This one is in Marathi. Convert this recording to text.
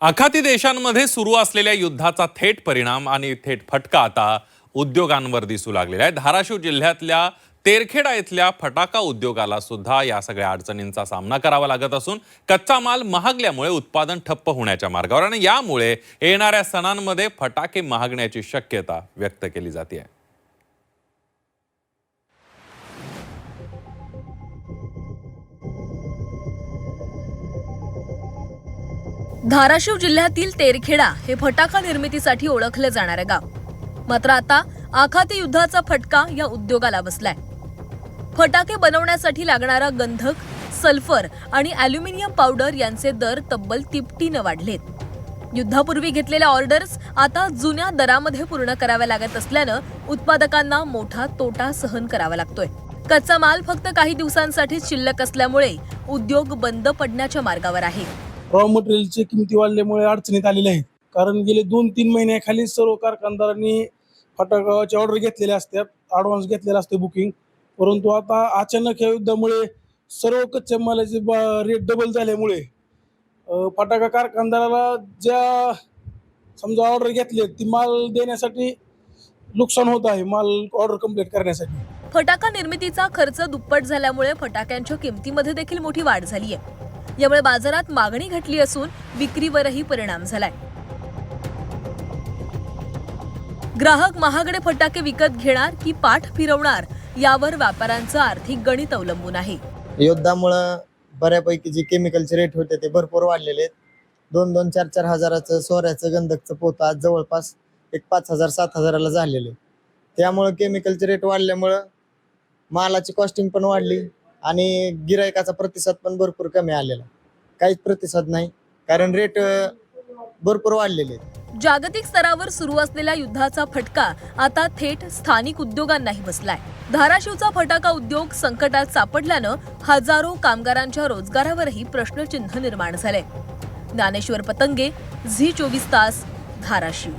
आखाती देशांमध्ये सुरू असलेल्या युद्धाचा थेट परिणाम आणि थेट फटका आता उद्योगांवर दिसू लागलेला आहे। धाराशिव जिल्ह्यातल्या तेरखेडा इथल्या फटाका उद्योगाला सुद्धा या सगळ्या अडचणींचा सामना करावा लागत असून कच्चा माल महागल्यामुळे उत्पादन ठप्प होण्याच्या मार्गावर आणि यामुळे येणाऱ्या सणांमध्ये फटाके महागण्याची शक्यता व्यक्त केली जाते। धाराशिव जिल्ह्यातील तेरखेडा हे फटाका निर्मितीसाठी ओळखले जाणारे गाव, मात्र आता आखाती युद्धाचा फटका या उद्योगाला बसलाय। फटाके बनवण्यासाठी लागणारा गंधक, सल्फर आणि ॲल्युमिनियम पावडर यांचे दर तब्बल तिपटीने वाढलेत। युद्धापूर्वी घेतलेल्या ऑर्डर्स आता जुन्या दरामध्ये पूर्ण कराव्या लागत असल्यानं उत्पादकांना मोठा तोटा सहन करावा लागतोय। कच्चा माल फक्त काही दिवसांसाठीच शिल्लक असल्यामुळे उद्योग बंद पडण्याच्या मार्गावर आहे। रॉ मटेरियलची किमती वाढल्यामुळे अडचणीत आलेले आहेत। कारण गेले 2-3 महिन्याखाली सर्व कारखानदारांनी फटाक्याची ऑर्डर घेतलेल्या असतात, ॲडव्हान्स घेतलेला असते बुकिंग। परंतु आता अचानक या युद्धामुळे सर्व कच्च्या मालाचे रेट डबल झाल्यामुळे फटाका कारखानदाराला ज्या समजा ऑर्डर घेतले ती माल देण्यासाठी नुकसान होत आहे, माल ऑर्डर कंप्लीट करण्यासाठी। फटाका निर्मितीचा खर्च दुप्पट झाल्यामुळे फटाक्यांच्या किमतीमध्ये देखील मोठी वाढ झाली आहे। यामुळे बाजारात मागणी घटली असून विक्रीवरही परिणाम झालाय। ग्राहक महागडे फटाके विकत घेणार की पाठ फिरवणार यावर व्यापाऱ्यांचं आर्थिक गणित अवलंबून आहे। युद्धामुळे बऱ्यापैकी जे केमिकलचे रेट होते ते भरपूर वाढलेले आहेत। 2-2, 4-4 हजाराचं सोऱ्याचं गंधकचं पोतं आज जवळपास 5,000-7,000ला झालेले। त्यामुळे केमिकलचे रेट वाढल्यामुळे मालाची कॉस्टिंग पण वाढली आणि गिरायकाचा प्रतिसाद पण भरपूर कमी आलेला। काहीच प्रतिसाद नाही, कारण रेट भरपूर वाढलेले आहेत। जागतिक स्तरावर सुरू असलेल्या युद्धाचा फटका आता थेट स्थानिक उद्योगांनाही बसलाय। धाराशिवचा फटाका उद्योग संकटात सापडल्यानं हजारो कामगारांच्या रोजगारावरही प्रश्नचिन्ह निर्माण झाले। ज्ञानेश्वर पतंगे, झी 24 तास, धाराशिव।